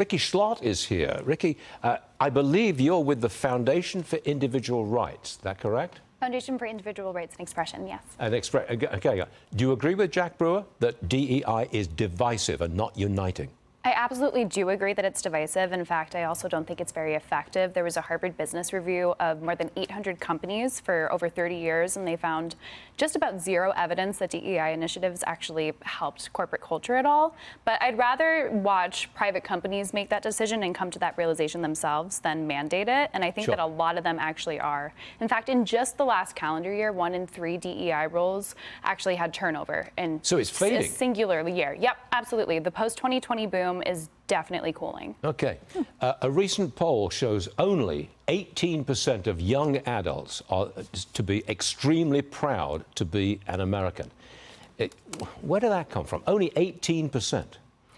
Rikki Schlott is here. Rikki, I believe you're with the Foundation for Individual Rights. Is that correct? Foundation for Individual Rights and Expression, yes. Okay. Do you agree with Jack Brewer that DEI is divisive and not uniting? I absolutely do agree that it's divisive. In fact, I also don't think it's very effective. There was a Harvard Business Review of more than 800 companies for over 30 years, and they found just about zero evidence that DEI initiatives actually helped corporate culture at all. But I'd rather watch private companies make that decision and come to that realization themselves than mandate it, and I think that a lot of them actually are. In fact, in just the last calendar year, 1 in 3 DEI roles actually had turnover. So it's fading. A singular year. Yep, absolutely. The post-2020 boom is definitely cooling. Okay. A recent poll shows only 18% of young adults are to be extremely proud to be an American. Where did that come from? Only 18%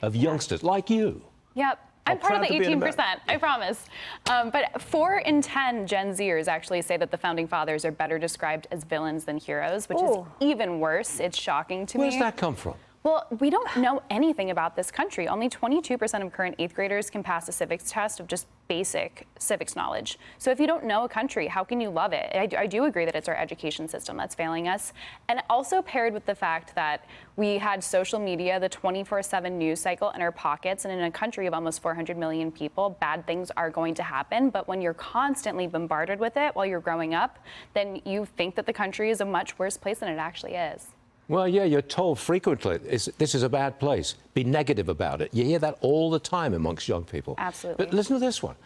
of youngsters like you. Yep. I'm part of the 18%, I promise. But 4 in 10 Gen Zers actually say that the Founding Fathers are better described as villains than heroes, which is even worse. It's shocking to me. Where's that come from? Well, we don't know anything about this country. Only 22% of current 8th graders can pass a civics test of just basic civics knowledge. So if you don't know a country, how can you love it? I do agree that it's our education system that's failing us. And also paired with the fact that we had social media, the 24/7 news cycle in our pockets, and in a country of almost 400 million people, bad things are going to happen. But when you're constantly bombarded with it while you're growing up, then you think that the country is a much worse place than it actually is. Well, yeah, you're told frequently, this is a bad place. Be negative about it. You hear that all the time amongst young people. Absolutely. But listen to this one.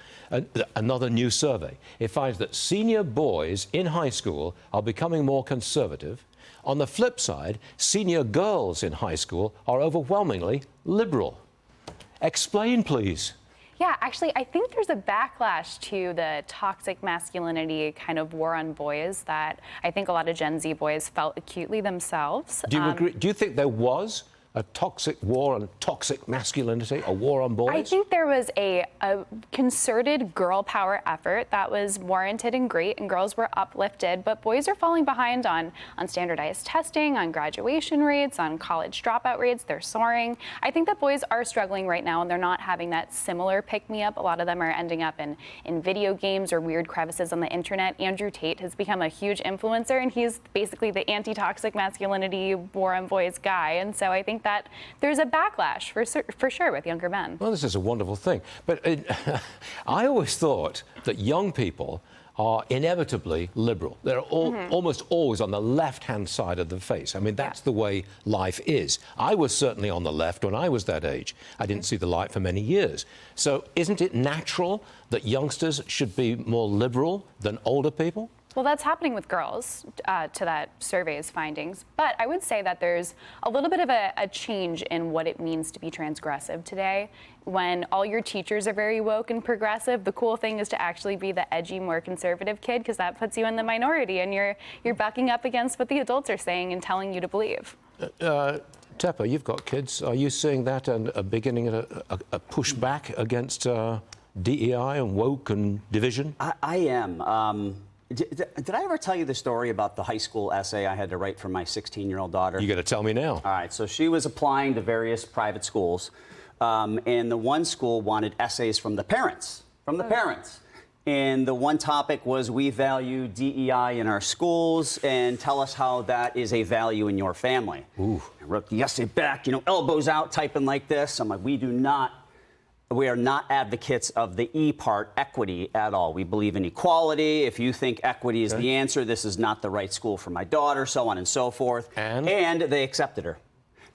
Another new survey. It finds that senior boys in high school are becoming more conservative. On the flip side, senior girls in high school are overwhelmingly liberal. Explain, please. Yeah, actually, I think there's a backlash to the toxic masculinity kind of war on boys that I think a lot of Gen Z boys felt acutely themselves. Do you agree? Do you think there was a toxic war on toxic masculinity, a war on boys? I think there was a concerted girl power effort that was warranted and great, and girls were uplifted, but boys are falling behind on standardized testing, on graduation rates, on college dropout rates. They're soaring. I think that boys are struggling right now, and they're not having that similar pick-me-up. A lot of them are ending up in video games or weird crevices on the internet. Andrew Tate has become a huge influencer, and he's basically the anti-toxic masculinity war on boys guy, and so I think that there's a backlash for sure with younger men. Well, this is a wonderful thing. But I always thought that young people are inevitably liberal. They're almost always on the left-hand side of the face. I mean, that's the way life is. I was certainly on the left when I was that age. I didn't see the light for many years. So isn't it natural that youngsters should be more liberal than older people? Well, that's happening with girls, to that survey's findings. But I would say that there's a little bit of a change in what it means to be transgressive today. When all your teachers are very woke and progressive, the cool thing is to actually be the edgy, more conservative kid, because that puts you in the minority, and you're bucking up against what the adults are saying and telling you to believe. Tepper, you've got kids. Are you seeing that and beginning a pushback against DEI and woke and division? I am. Did I ever tell you the story about the high school essay I had to write for my 16-year-old daughter? You got to tell me now. All right, so she was applying to various private schools, and the one school wanted essays from the parents, And the one topic was, we value DEI in our schools, and tell us how that is a value in your family. Ooh. I wrote the essay back, elbows out, typing like this. I'm like, we are not advocates of the E part, equity, at all. We believe in equality. If you think equity is the answer, this is not the right school for my daughter, so on and so forth. And they accepted her.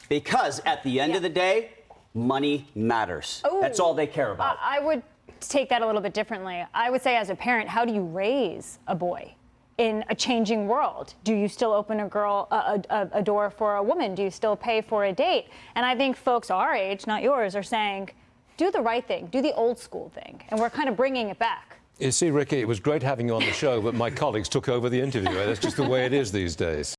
Because at the end of the day, money matters. Ooh. That's all they care about. I would take that a little bit differently. I would say, as a parent, how do you raise a boy in a changing world? Do you still open a door for a woman? Do you still pay for a date? And I think folks our age, not yours, are saying, do the right thing, do the old school thing, and we're kind of bringing it back. You see, Rikki, it was great having you on the show, but my colleagues took over the interview. That's just the way it is these days.